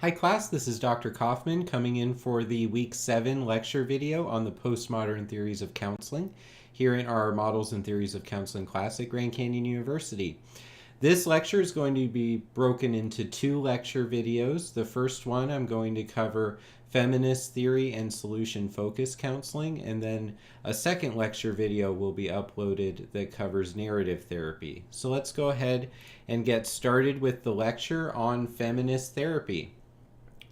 Hi class, this is Dr. Kaufman coming in for the Week 7 lecture video on the postmodern theories of counseling here in our Models and Theories of Counseling class at Grand Canyon University. This lecture is going to be broken into two lecture videos. The first one I'm going to cover feminist theory and solution-focused counseling, and then a second lecture video will be uploaded that covers narrative therapy. So let's go ahead and get started with the lecture on feminist therapy.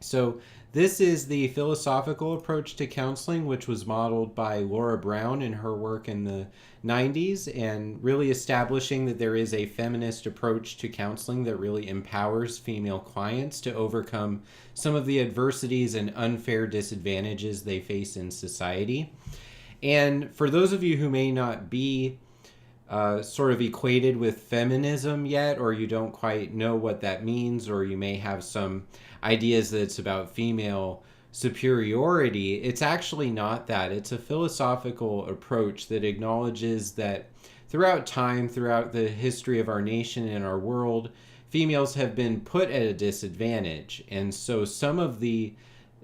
So this is the philosophical approach to counseling, which was modeled by Laura Brown in her work in the 90s, and really establishing that there is a feminist approach to counseling that really empowers female clients to overcome some of the adversities and unfair disadvantages they face in society. And for those of you who may not be sort of equated with feminism yet, or you don't quite know what that means, or you may have some ideas that it's about female superiority, it's actually not that. It's a philosophical approach that acknowledges that throughout time, throughout the history of our nation and our world, females have been put at a disadvantage. And so some of the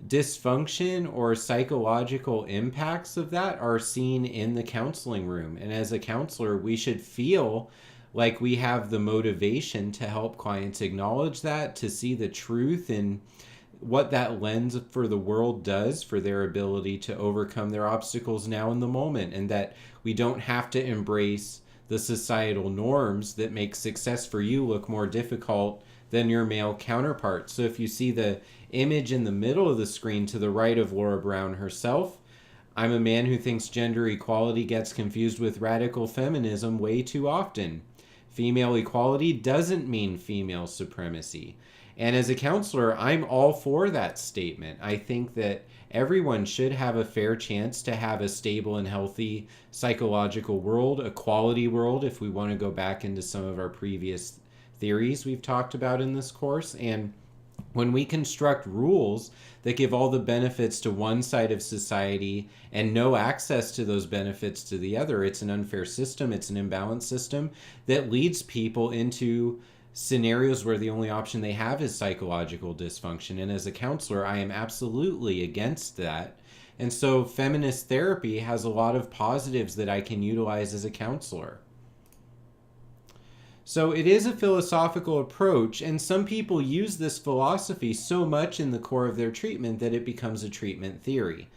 dysfunction or psychological impacts of that are seen in the counseling room. And as a counselor, we should feel like we have the motivation to help clients acknowledge that, to see the truth in what that lens for the world does for their ability to overcome their obstacles now in the moment, and that we don't have to embrace the societal norms that make success for you look more difficult than your male counterpart. So if you see the image in the middle of the screen to the right of Laura Brown herself, I'm a man who thinks gender equality gets confused with radical feminism way too often. Female equality doesn't mean female supremacy. And as a counselor, I'm all for that statement. I think that everyone should have a fair chance to have a stable and healthy psychological world, a quality world, if we want to go back into some of our previous theories we've talked about in this course. And when we construct rules that give all the benefits to one side of society and no access to those benefits to the other, it's an unfair system, it's an imbalanced system that leads people into scenarios where the only option they have is psychological dysfunction. And as a counselor, I am absolutely against that. And so feminist therapy has a lot of positives that I can utilize as a counselor. So it is a philosophical approach, and some people use this philosophy so much in the core of their treatment that it becomes a treatment theory.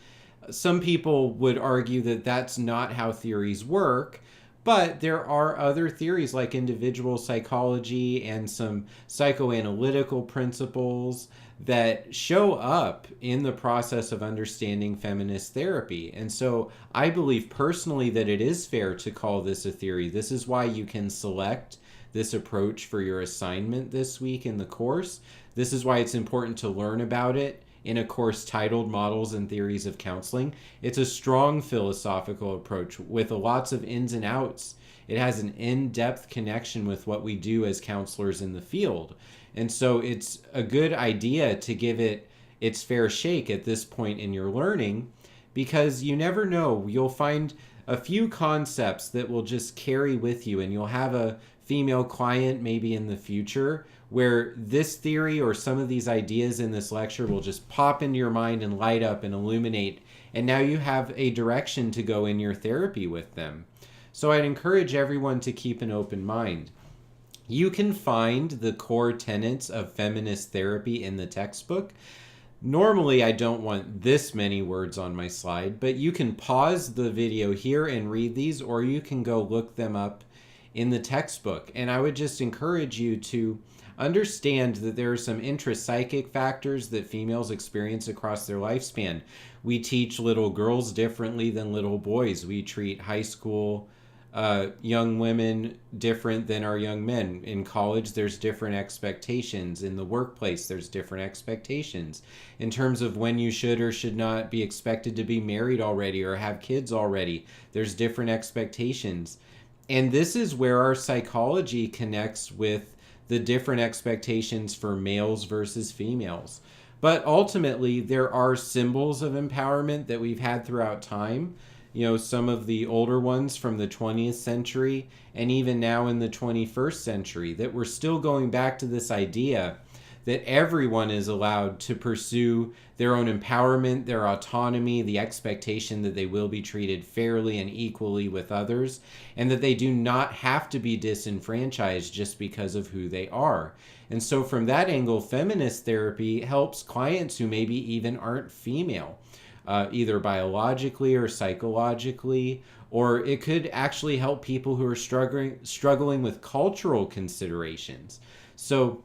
Some people would argue that that's not how theories work, but there are other theories like individual psychology and some psychoanalytical principles that show up in the process of understanding feminist therapy. And so I believe personally that it is fair to call this a theory. This is why you can select this approach for your assignment this week in the course. This is why it's important to learn about it in a course titled Models and Theories of Counseling. It's a strong philosophical approach with lots of ins and outs. It has an in-depth connection with what we do as counselors in the field. And so it's a good idea to give it its fair shake at this point in your learning, because you never know. You'll find a few concepts that will just carry with you, and you'll have a female client maybe in the future where this theory or some of these ideas in this lecture will just pop into your mind and light up and illuminate, and now you have a direction to go in your therapy with them. So I'd encourage everyone to keep an open mind. You can find the core tenets of feminist therapy in the textbook. Normally, I don't want this many words on my slide, but you can pause the video here and read these, or you can go look them up in the textbook. And I would just encourage you to understand that there are some intrapsychic factors that females experience across their lifespan. We teach little girls differently than little boys. We treat high school young women different than our young men. In college, there's different expectations. In the workplace, there's different expectations. In terms of when you should or should not be expected to be married already or have kids already, there's different expectations. And this is where our psychology connects with the different expectations for males versus females. But ultimately, there are symbols of empowerment that we've had throughout time. You know, some of the older ones from the 20th century and even now in the 21st century, that we're still going back to this idea that everyone is allowed to pursue their own empowerment, their autonomy, the expectation that they will be treated fairly and equally with others, and that they do not have to be disenfranchised just because of who they are. And so from that angle, feminist therapy helps clients who maybe even aren't female, either biologically or psychologically, or it could actually help people who are struggling with cultural considerations. So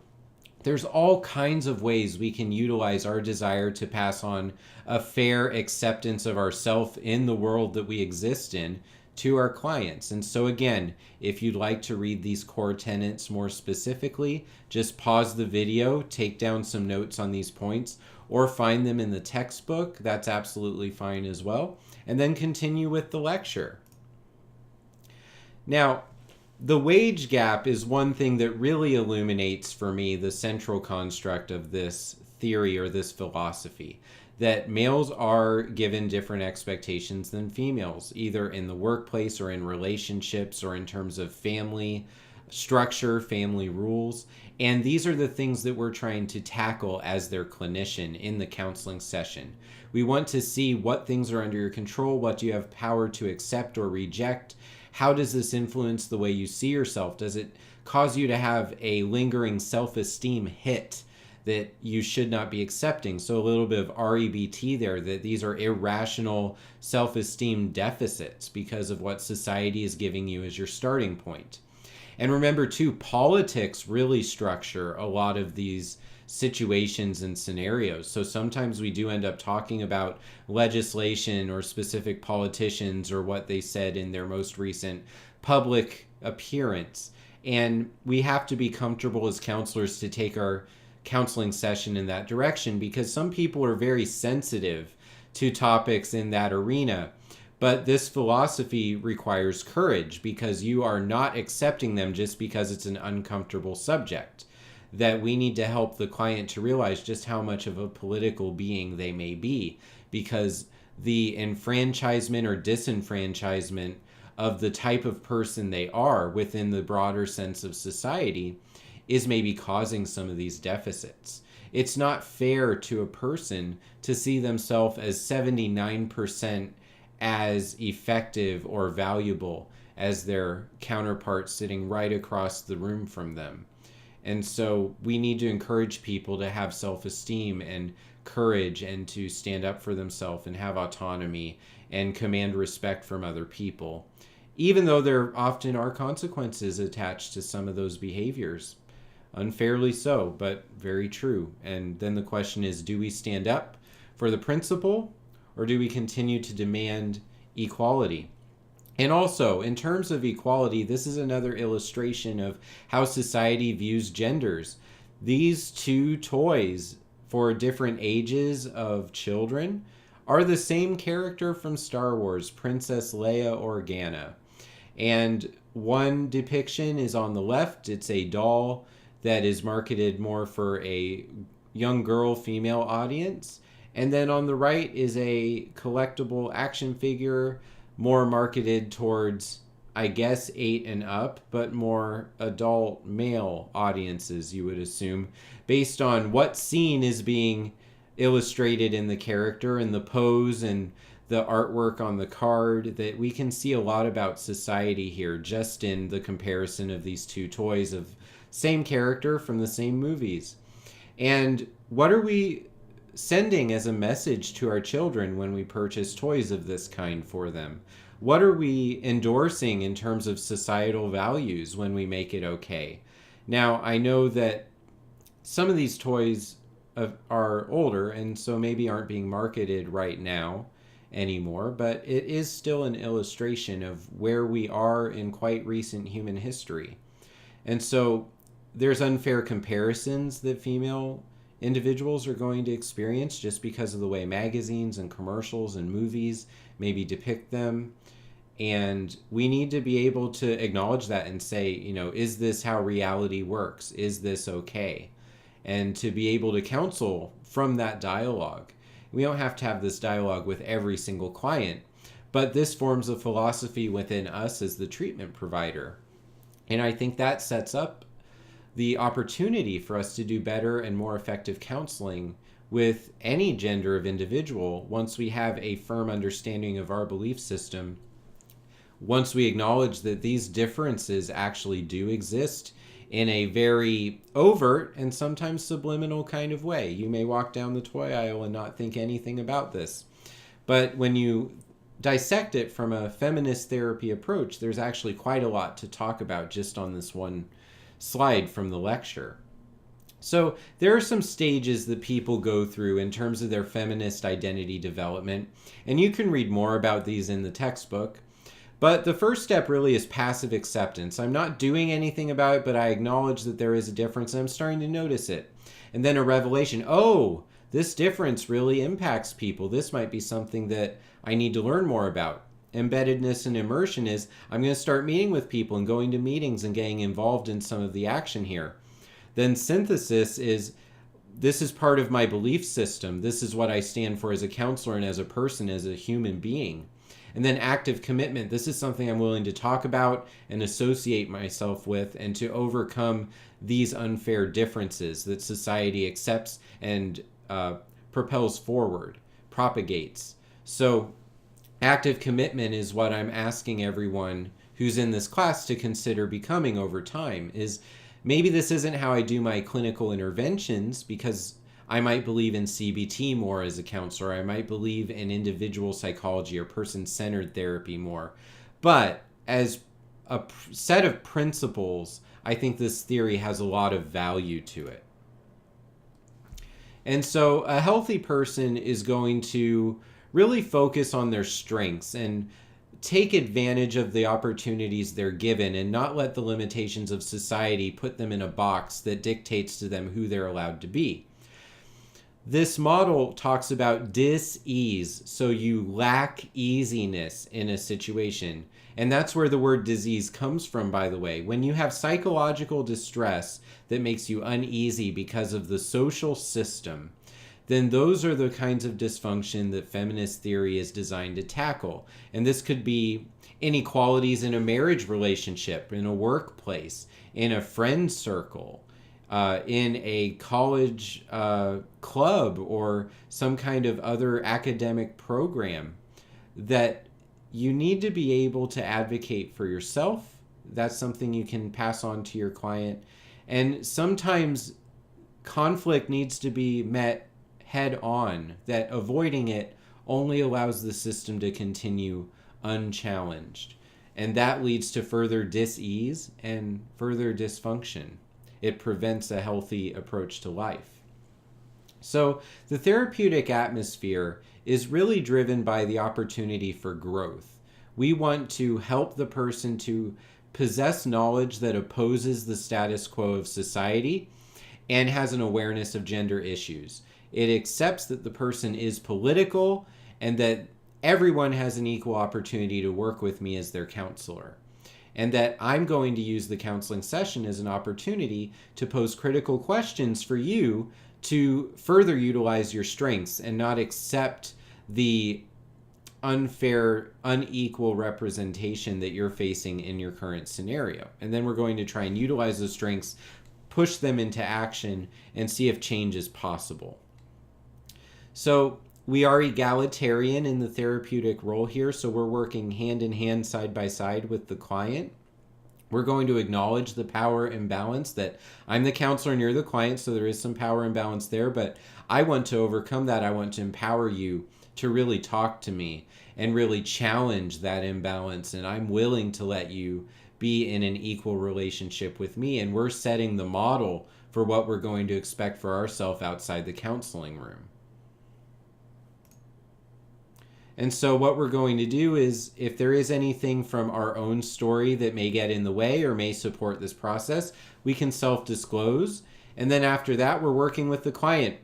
there's all kinds of ways we can utilize our desire to pass on a fair acceptance of ourself in the world that we exist in to our clients. And so again, if you'd like to read these core tenets more specifically, just pause the video, take down some notes on these points, or find them in the textbook. That's absolutely fine as well. And then continue with the lecture. Now, the wage gap is one thing that really illuminates for me the central construct of this theory or this philosophy, that males are given different expectations than females, either in the workplace or in relationships or in terms of family structure, family rules. And these are the things that we're trying to tackle as their clinician in the counseling session. We want to see what things are under your control, what do you have power to accept or reject. How does this influence the way you see yourself? Does it cause you to have a lingering self-esteem hit that you should not be accepting? So a little bit of REBT there, that these are irrational self-esteem deficits because of what society is giving you as your starting point. And remember too, politics really structure a lot of these situations and scenarios. So sometimes we do end up talking about legislation or specific politicians or what they said in their most recent public appearance. And we have to be comfortable as counselors to take our counseling session in that direction, because some people are very sensitive to topics in that arena. But this philosophy requires courage, because you are not accepting them just because it's an uncomfortable subject. That we need to help the client to realize just how much of a political being they may be, because the enfranchisement or disenfranchisement of the type of person they are within the broader sense of society is maybe causing some of these deficits. It's not fair to a person to see themselves as 79% as effective or valuable as their counterpart sitting right across the room from them. And so we need to encourage people to have self-esteem and courage and to stand up for themselves and have autonomy and command respect from other people, even though there often are consequences attached to some of those behaviors. Unfairly so, but very true. And then the question is, do we stand up for the principle, or do we continue to demand equality? And also, in terms of equality, this is another illustration of how society views genders. These two toys for different ages of children are the same character from Star Wars, Princess Leia Organa. And one depiction is on the left. It's a doll that is marketed more for a young girl, female audience. And then on the right is a collectible action figure, more marketed towards, I guess, 8 and up, but more adult male audiences, you would assume, based on what scene is being illustrated in the character and the pose and the artwork on the card. That we can see a lot about society here just in the comparison of these two toys of same character from the same movies. And what are we sending as a message to our children when we purchase toys of this kind for them? What are we endorsing in terms of societal values when we make it okay? Now, I know that some of these toys are older and so maybe aren't being marketed right now anymore, but it is still an illustration of where we are in quite recent human history. And so there's unfair comparisons that female individuals are going to experience just because of the way magazines and commercials and movies maybe depict them. And we need to be able to acknowledge that and say, is this how reality works? Is this okay? And to be able to counsel from that dialogue. We don't have to have this dialogue with every single client, but this forms a philosophy within us as the treatment provider. And I think that sets up the opportunity for us to do better and more effective counseling with any gender of individual once we have a firm understanding of our belief system, once we acknowledge that these differences actually do exist in a very overt and sometimes subliminal kind of way. You may walk down the toy aisle and not think anything about this. But when you dissect it from a feminist therapy approach, there's actually quite a lot to talk about just on this one slide from the lecture. So there are some stages that people go through in terms of their feminist identity development, and you can read more about these in the textbook. But the first step really is passive acceptance. I'm not doing anything about it, but I acknowledge that there is a difference and I'm starting to notice it. And then a revelation, oh, this difference really impacts people. This might be something that I need to learn more about. Embeddedness and immersion is I'm going to start meeting with people and going to meetings and getting involved in some of the action here. Then synthesis is this is part of my belief system. This is what I stand for as a counselor and as a person, as a human being. And then active commitment. This is something I'm willing to talk about and associate myself with and to overcome these unfair differences that society accepts and propels forward, propagates. So active commitment is what I'm asking everyone who's in this class to consider becoming over time. Is maybe this isn't how I do my clinical interventions because I might believe in CBT more as a counselor. I might believe in individual psychology or person-centered therapy more. But as a set of principles, I think this theory has a lot of value to it. And so a healthy person is going to really focus on their strengths and take advantage of the opportunities they're given and not let the limitations of society put them in a box that dictates to them who they're allowed to be. This model talks about dis-ease, so you lack easiness in a situation. And that's where the word disease comes from, by the way. When you have psychological distress that makes you uneasy because of the social system, then those are the kinds of dysfunction that feminist theory is designed to tackle. And this could be inequalities in a marriage relationship, in a workplace, in a friend circle, in a college club or some kind of other academic program, that you need to be able to advocate for yourself. That's something you can pass on to your client. And sometimes conflict needs to be met head on, that avoiding it only allows the system to continue unchallenged. And that leads to further dis-ease and further dysfunction. It prevents a healthy approach to life. So the therapeutic atmosphere is really driven by the opportunity for growth. We want to help the person to possess knowledge that opposes the status quo of society and has an awareness of gender issues. It accepts that the person is political and that everyone has an equal opportunity to work with me as their counselor. And that I'm going to use the counseling session as an opportunity to pose critical questions for you to further utilize your strengths and not accept the unfair, unequal representation that you're facing in your current scenario. And then we're going to try and utilize those strengths, push them into action, and see if change is possible. So we are egalitarian in the therapeutic role here, so we're working hand in hand, side by side with the client. We're going to acknowledge the power imbalance that I'm the counselor and you're the client, so there is some power imbalance there, but I want to overcome that. I want to empower you to really talk to me and really challenge that imbalance, and I'm willing to let you be in an equal relationship with me, and we're setting the model for what we're going to expect for ourselves outside the counseling room. And so what we're going to do is, if there is anything from our own story that may get in the way or may support this process, we can self-disclose. And then after that, we're working with the client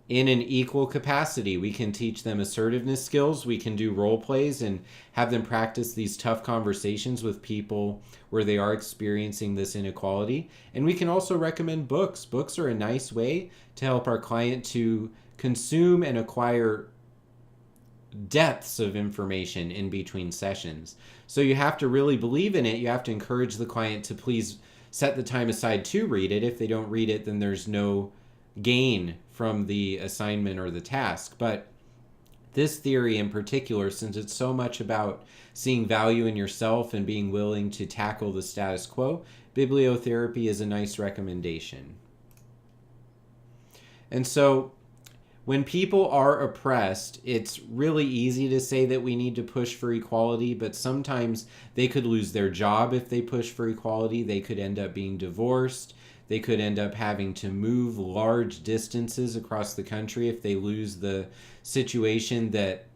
in an equal capacity. We can teach them assertiveness skills. We can do role plays and have them practice these tough conversations with people where they are experiencing this inequality. And we can also recommend books. Books are a nice way to help our client to consume and acquire depths of information in between sessions. So you have to really believe in it. You have to encourage the client to please set the time aside to read it. If they don't read it, then there's no gain from the assignment or the task. But this theory in particular, since it's so much about seeing value in yourself and being willing to tackle the status quo, bibliotherapy is a nice recommendation. And so when people are oppressed, it's really easy to say that we need to push for equality, but sometimes they could lose their job if they push for equality. They could end up being divorced. They could end up having to move large distances across the country if they lose the situation that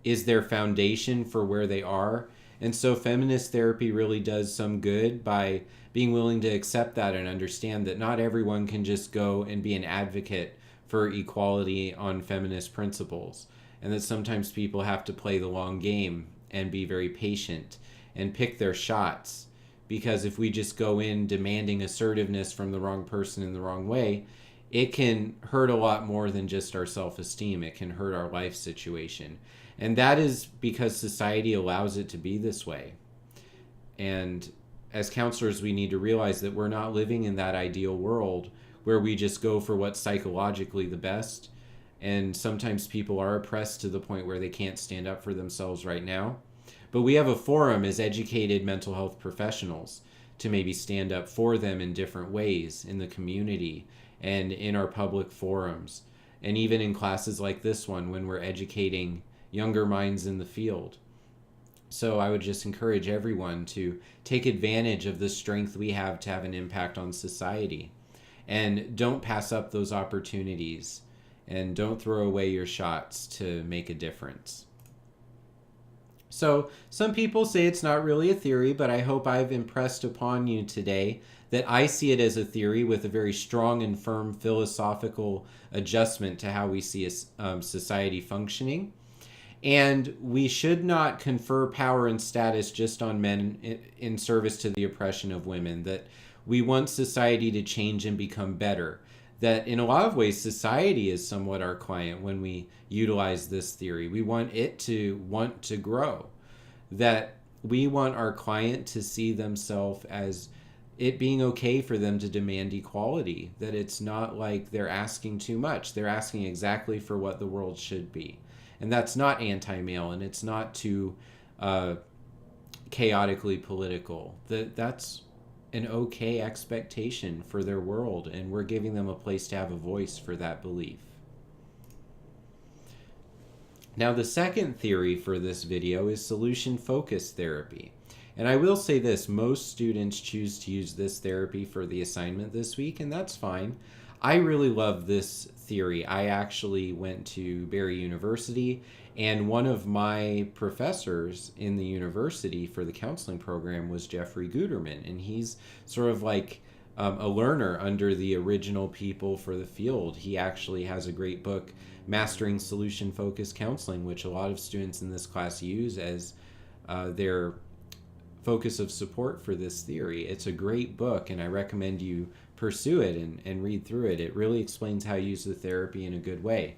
is their foundation for where they are. And so feminist therapy really does some good by being willing to accept that and understand that not everyone can just go and be an advocate for equality on feminist principles, and that sometimes people have to play the long game and be very patient and pick their shots. Because if we just go in demanding assertiveness from the wrong person in the wrong way, it can hurt a lot more than just our self-esteem. It can hurt our life situation. And that is because society allows it to be this way. And as counselors, we need to realize that we're not living in that ideal world where we just go for what's psychologically the best. And sometimes people are oppressed to the point where they can't stand up for themselves right now. But we have a forum as educated mental health professionals to maybe stand up for them in different ways in the community and in our public forums, and even in classes like this one when we're educating younger minds in the field. So I would just encourage everyone to take advantage of the strength we have to have an impact on society. And don't pass up those opportunities, and don't throw away your shots to make a difference. So some people say it's not really a theory, but I hope I've impressed upon you today that I see it as a theory with a very strong and firm philosophical adjustment to how we see a society functioning. And we should not confer power and status just on men in service to the oppression of women, that we want society to change and become better. That in a lot of ways, society is somewhat our client when we utilize this theory. We want it to want to grow. That we want our client to see themselves as it being okay for them to demand equality. That it's not like they're asking too much. They're asking exactly for what the world should be. And that's not anti-male, and it's not too chaotically political. That's an okay expectation for their world, and we're giving them a place to have a voice for that belief. Now, the second theory for this video is solution-focused therapy. And I will say this, most students choose to use this therapy for the assignment this week, and that's fine. I really love this theory. I actually went to Barry University, and one of my professors in the university for the counseling program was Jeffrey Guterman, and he's sort of like a learner under the original people for the field. He actually has a great book, Mastering Solution-Focused Counseling, which a lot of students in this class use as their focus of support for this theory. It's a great book, and I recommend you pursue it and read through it. It really explains how to use the therapy in a good way.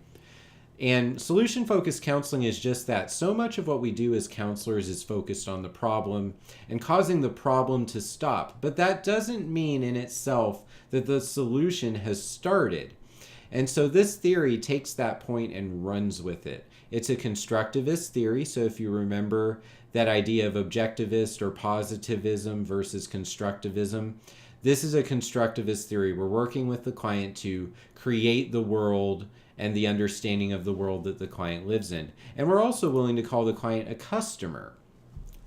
And solution-focused counseling is just that. So much of what we do as counselors is focused on the problem and causing the problem to stop. But that doesn't mean in itself that the solution has started. And so this theory takes that point and runs with it. It's a constructivist theory. So if you remember that idea of objectivist or positivism versus constructivism, this is a constructivist theory. We're working with the client to create the world and the understanding of the world that the client lives in. And we're also willing to call the client a customer.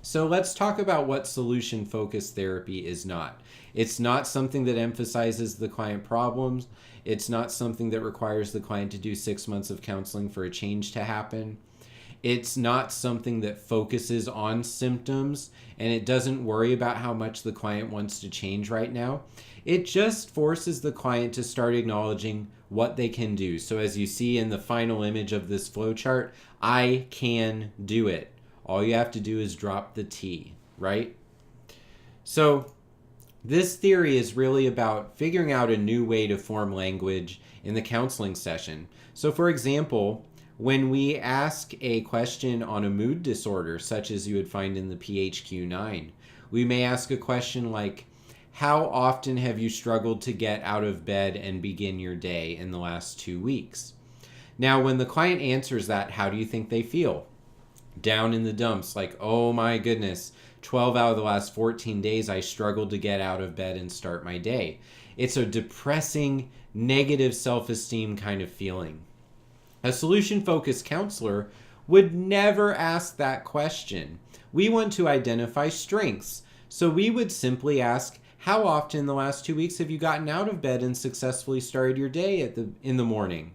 So let's talk about what solution-focused therapy is not. It's not something that emphasizes the client problems. It's not something that requires the client to do 6 months of counseling for a change to happen. It's not something that focuses on symptoms, and it doesn't worry about how much the client wants to change right now. It just forces the client to start acknowledging what they can do. So as you see in the final image of this flowchart, I can do it. All you have to do is drop the T, right? So this theory is really about figuring out a new way to form language in the counseling session. So for example, when we ask a question on a mood disorder, such as you would find in the PHQ-9, we may ask a question like, how often have you struggled to get out of bed and begin your day in the last 2 weeks? Now, when the client answers that, how do you think they feel? Down in the dumps, like, oh my goodness, 12 out of the last 14 days, I struggled to get out of bed and start my day. It's a depressing, negative self-esteem kind of feeling. A solution-focused counselor would never ask that question. We want to identify strengths. So we would simply ask, how often in the last 2 weeks have you gotten out of bed and successfully started your day in the morning?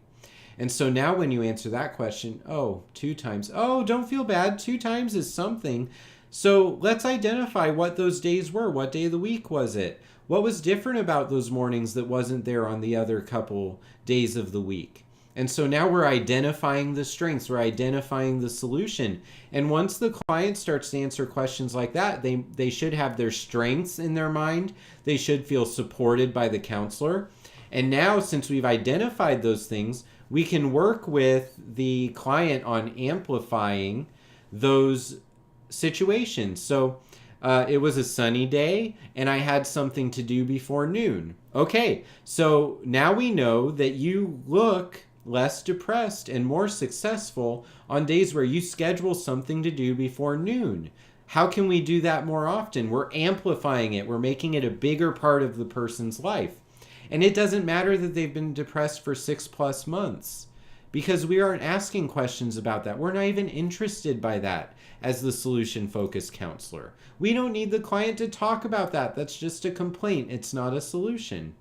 And so now when you answer that question, oh, 2 times. Oh, don't feel bad. 2 times is something. So let's identify what those days were. What day of the week was it? What was different about those mornings that wasn't there on the other couple days of the week? And so now we're identifying the strengths, we're identifying the solution. And once the client starts to answer questions like that, they should have their strengths in their mind. They should feel supported by the counselor. And now, since we've identified those things, we can work with the client on amplifying those situations. So it was a sunny day and I had something to do before noon. Okay, so now we know that you look less depressed and more successful on days where you schedule something to do before noon. How can we do that more often? We're amplifying it. We're making it a bigger part of the person's life. And it doesn't matter that they've been depressed for 6+ months, because we aren't asking questions about that. We're not even interested by that as the solution-focused counselor. We don't need the client to talk about that. That's just a complaint. It's not a solution.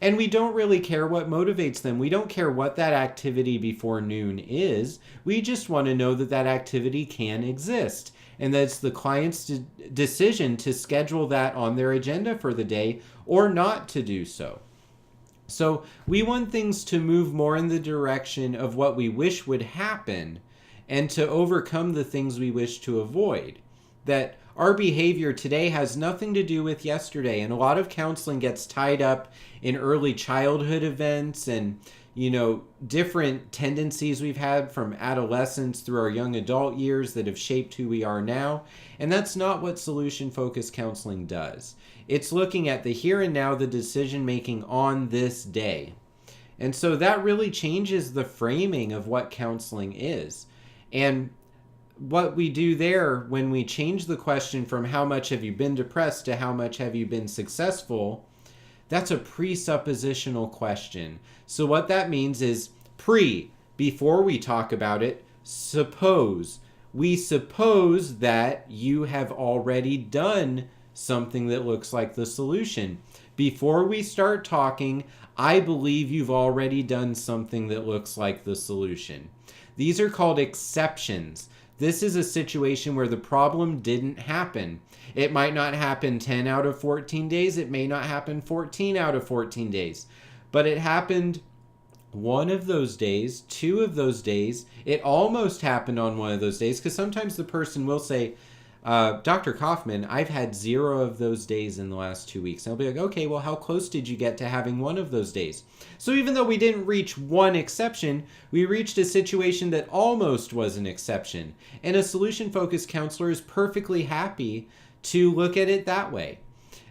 And we don't really care what motivates them. We don't care what that activity before noon is. We just want to know that that activity can exist, and that it's the client's decision to schedule that on their agenda for the day or not to do so. So we want things to move more in the direction of what we wish would happen and to overcome the things we wish to avoid. That our behavior today has nothing to do with yesterday. And a lot of counseling gets tied up in early childhood events and, different tendencies we've had from adolescence through our young adult years that have shaped who we are now. And that's not what solution-focused counseling does. It's looking at the here and now, the decision-making on this day. And so that really changes the framing of what counseling is. And what we do there when we change the question from how much have you been depressed to how much have you been successful, that's a presuppositional question. So what that means is before we talk about it, suppose. We suppose that you have already done something that looks like the solution. Before we start talking, I believe you've already done something that looks like the solution. These are called exceptions. This is a situation where the problem didn't happen. It might not happen 10 out of 14 days. It may not happen 14 out of 14 days. But it happened one of those days, 2 of those days. It almost happened on one of those days, because sometimes the person will say, Dr. Kaufman, I've had 0 of those days in the last 2 weeks. And I'll be like, okay, well, how close did you get to having one of those days? So even though we didn't reach one exception, we reached a situation that almost was an exception. And a solution-focused counselor is perfectly happy to look at it that way.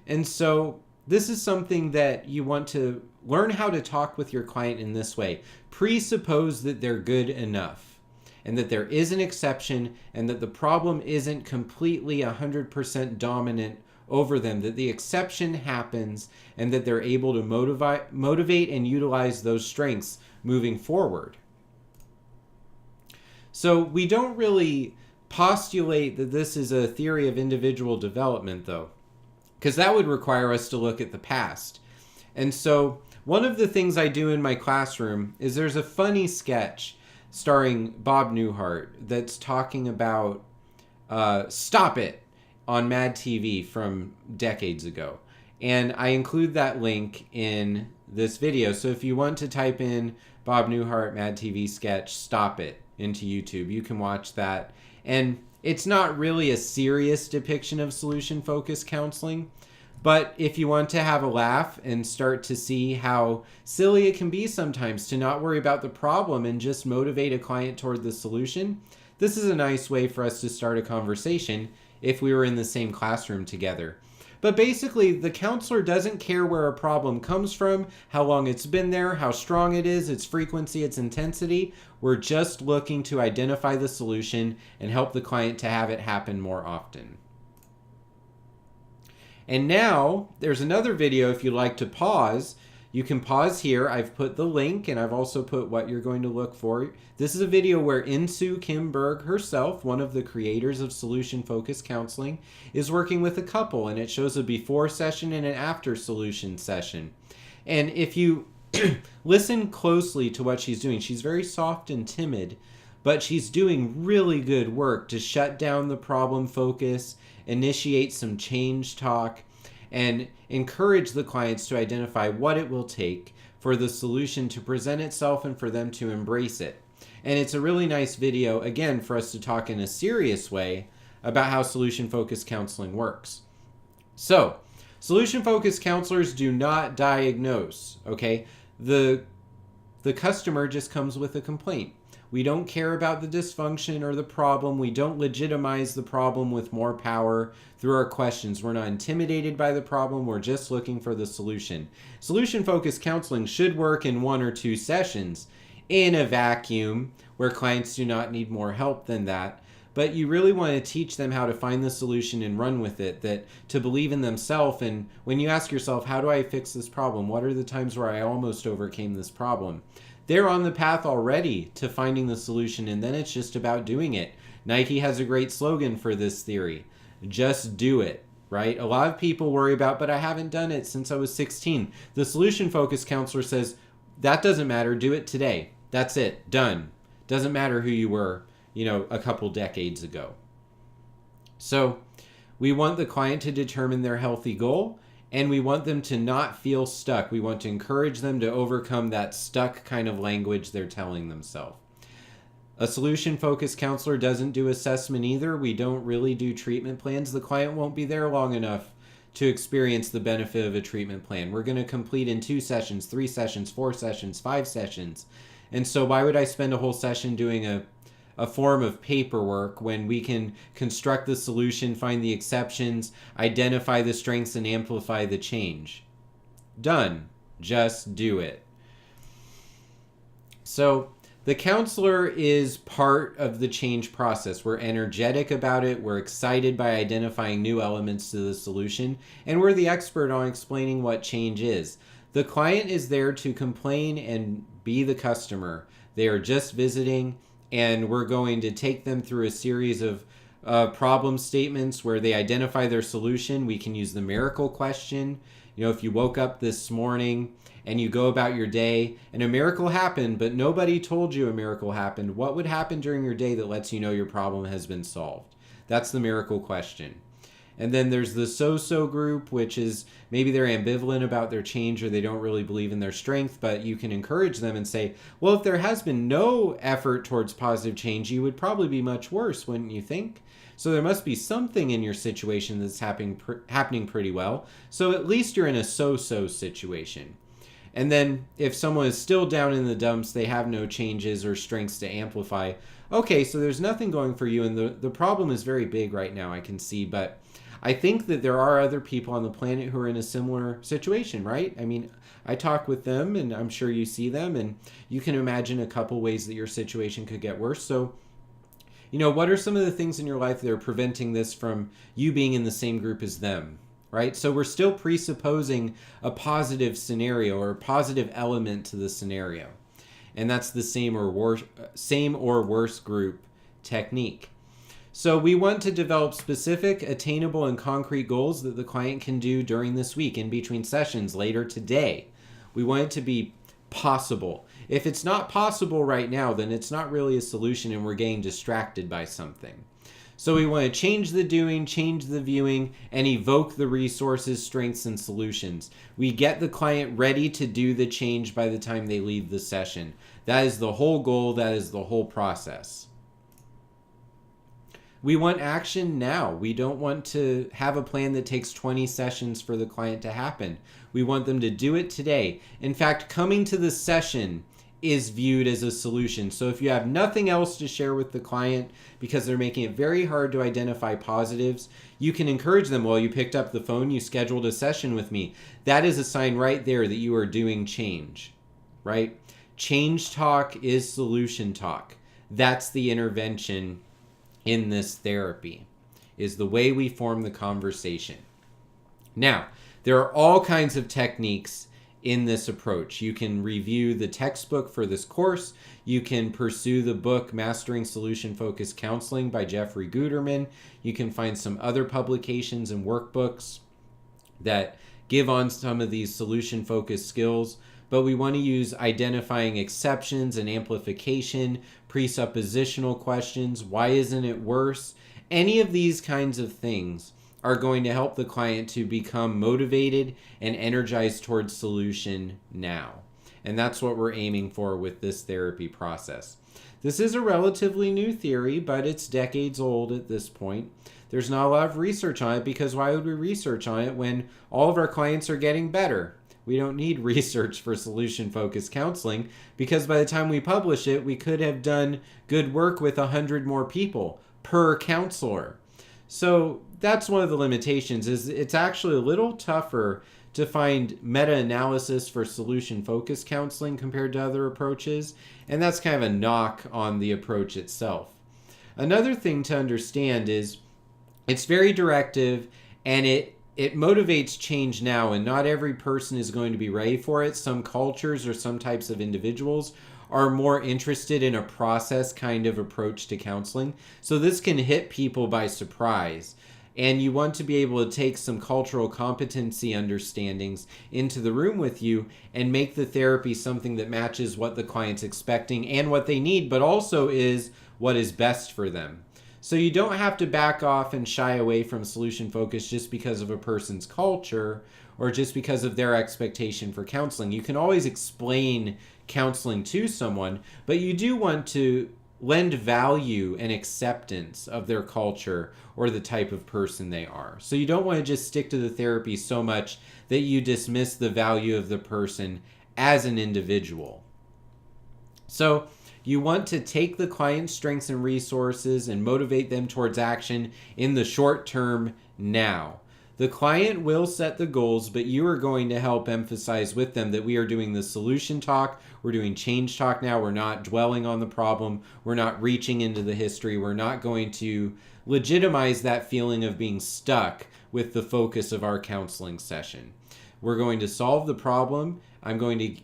And so this is something that you want to learn how to talk with your client in this way. Presuppose that they're good enough, and that there is an exception, and that the problem isn't completely 100% dominant over them, that the exception happens, and that they're able to motivate and utilize those strengths moving forward. So we don't really postulate that this is a theory of individual development, though, because that would require us to look at the past. And so one of the things I do in my classroom is there's a funny sketch starring Bob Newhart that's talking about Stop It on Mad TV from decades ago. And I include that link in this video. So if you want to type in Bob Newhart Mad TV sketch Stop It into YouTube, you can watch that. And it's not really a serious depiction of solution-focused counseling, but if you want to have a laugh and start to see how silly it can be sometimes to not worry about the problem and just motivate a client toward the solution, this is a nice way for us to start a conversation if we were in the same classroom together. But basically, the counselor doesn't care where a problem comes from, how long it's been there, how strong it is, its frequency, its intensity. We're just looking to identify the solution and help the client to have it happen more often. And now, there's another video if you'd like to pause. You can pause here. I've put the link, and I've also put what you're going to look for. This is a video where Insoo Kim Berg herself, one of the creators of solution-focused counseling, is working with a couple, and it shows a before session and an after solution session. And if you listen closely to what she's doing, she's very soft and timid, but she's doing really good work to shut down the problem focus, initiate some change talk, and encourage the clients to identify what it will take for the solution to present itself and for them to embrace it. And it's a really nice video, again, for us to talk in a serious way about how solution-focused counseling works. So, solution-focused counselors do not diagnose, okay? The customer just comes with a complaint. We don't care about the dysfunction or the problem. We don't legitimize the problem with more power through our questions. We're not intimidated by the problem. We're just looking for the solution. Solution-focused counseling should work in 1 or 2 sessions in a vacuum where clients do not need more help than that. But you really want to teach them how to find the solution and run with it, that to believe in themselves. And when you ask yourself, how do I fix this problem? What are the times where I almost overcame this problem? They're on the path already to finding the solution, and then it's just about doing it. Nike has a great slogan for this theory. Just do it, right? A lot of people worry about, but I haven't done it since I was 16. The solution-focused counselor says, that doesn't matter. Do it today. That's it. Done. Doesn't matter who you were, a couple decades ago. So we want the client to determine their healthy goal, and we want them to not feel stuck. We want to encourage them to overcome that stuck kind of language they're telling themselves. A solution-focused counselor doesn't do assessment either. We don't really do treatment plans. The client won't be there long enough to experience the benefit of a treatment plan. We're going to complete in 2 sessions, 3 sessions, 4 sessions, 5 sessions. And so why would I spend a whole session doing a form of paperwork when we can construct the solution, find the exceptions, identify the strengths, and amplify the change? Done. Just do it. So the counselor is part of the change process. We're energetic about it. We're excited by identifying new elements to the solution. And we're the expert on explaining what change is. The client is there to complain and be the customer. They are just visiting, and we're going to take them through a series of problem statements where they identify their solution. We can use the miracle question. If you woke up this morning and you go about your day and a miracle happened, but nobody told you a miracle happened, what would happen during your day that lets you know your problem has been solved? That's the miracle question. And then there's the so-so group, which is maybe they're ambivalent about their change or they don't really believe in their strength, but you can encourage them and say, well, if there has been no effort towards positive change, you would probably be much worse, wouldn't you think? So there must be something in your situation that's happening pretty well. So at least you're in a so-so situation. And then if someone is still down in the dumps, they have no changes or strengths to amplify. Okay, so there's nothing going for you, and the problem is very big right now, I can see, but I think that there are other people on the planet who are in a similar situation, right? I mean, I talk with them, and I'm sure you see them, and you can imagine a couple ways that your situation could get worse. So, what are some of the things in your life that are preventing this from you being in the same group as them, right? So we're still presupposing a positive scenario or a positive element to the scenario. And that's the same or worse group technique. So we want to develop specific, attainable, and concrete goals that the client can do during this week in between sessions later today. We want it to be possible. If it's not possible right now, then it's not really a solution and we're getting distracted by something. So we want to change the doing, change the viewing, and evoke the resources, strengths, and solutions. We get the client ready to do the change by the time they leave the session. That is the whole goal. That is the whole process. We want action now. We don't want to have a plan that takes 20 sessions for the client to happen. We want them to do it today. In fact, coming to the session is viewed as a solution. So if you have nothing else to share with the client because they're making it very hard to identify positives, you can encourage them. Well, you picked up the phone, you scheduled a session with me. That is a sign right there that you are doing change, right? Change talk is solution talk. That's the intervention in this therapy, is the way we form the conversation. Now, there are all kinds of techniques in this approach. You can review the textbook for this course. You can pursue the book Mastering Solution Focused Counseling by Jeffrey Guterman. You can find some other publications and workbooks that give on some of these solution focused skills. But we want to use identifying exceptions and amplification, presuppositional questions, why isn't it worse? Any of these kinds of things are going to help the client to become motivated and energized towards solution now. And that's what we're aiming for with this therapy process. This is a relatively new theory, but it's decades old at this point. There's not a lot of research on it, because why would we research on it when all of our clients are getting better? We don't need research for solution-focused counseling, because by the time we publish it, we could have done good work with 100 more people per counselor. So that's one of the limitations, is it's actually a little tougher to find meta-analysis for solution-focused counseling compared to other approaches, and that's kind of a knock on the approach itself. Another thing to understand is it's very directive, and it motivates change now, and not every person is going to be ready for it. Some cultures or some types of individuals are more interested in a process kind of approach to counseling. So this can hit people by surprise. And you want to be able to take some cultural competency understandings into the room with you and make the therapy something that matches what the client's expecting and what they need, but also is what is best for them. So you don't have to back off and shy away from solution focus just because of a person's culture or just because of their expectation for counseling. You can always explain counseling to someone, but you do want to lend value and acceptance of their culture or the type of person they are. So you don't want to just stick to the therapy so much that you dismiss the value of the person as an individual. So you want to take the client's strengths and resources and motivate them towards action in the short term now. The client will set the goals, but you are going to help emphasize with them that we are doing the solution talk, we're doing change talk now, we're not dwelling on the problem, we're not reaching into the history, we're not going to legitimize that feeling of being stuck with the focus of our counseling session. We're going to solve the problem. I'm going to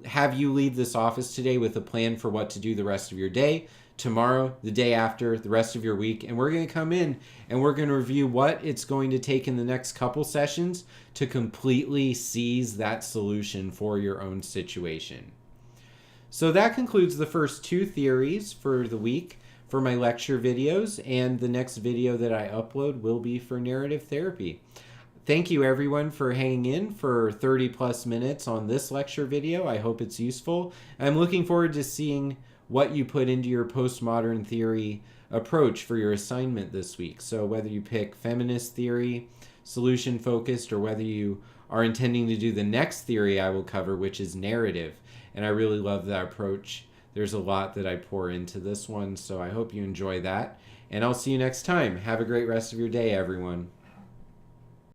have you leave this office today with a plan for what to do the rest of your day, tomorrow, the day after, the rest of your week, and we're going to come in and we're going to review what it's going to take in the next couple sessions to completely seize that solution for your own situation. So that concludes the first two theories for the week for my lecture videos, and the next video that I upload will be for narrative therapy. Thank you everyone for hanging in for 30 plus minutes on this lecture video. I hope it's useful. I'm looking forward to seeing what you put into your postmodern theory approach for your assignment this week. So whether you pick feminist theory, solution focused, or whether you are intending to do the next theory I will cover, which is narrative. And I really love that approach. There's a lot that I pour into this one, so I hope you enjoy that. And I'll see you next time. Have a great rest of your day, everyone.